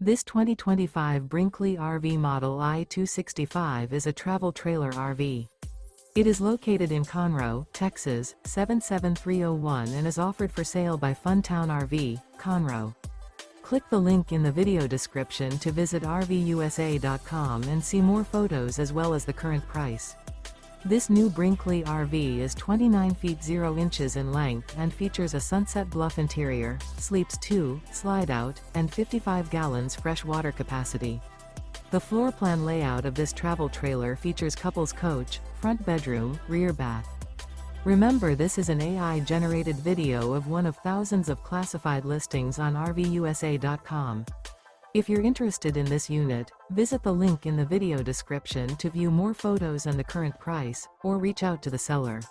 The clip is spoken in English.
This 2025 Brinkley RV Model I 265 is a travel trailer RV. It is located in Conroe, Texas, 77301 and is offered for sale by Funtown RV, Conroe. Click the link in the video description to visit RVUSA.com and see more photos as well as the current price. This new Brinkley RV is 29 feet 0 inches in length and features a Sunset Bluff interior, sleeps 2, Slideout, and 55 gallons fresh water capacity. The floor plan layout of this travel trailer features couples coach, front bedroom, rear bath. Remember, this is an AI-generated video of one of thousands of classified listings on RVUSA.com. If you're interested in this unit, visit the link in the video description to view more photos and the current price, or reach out to the seller.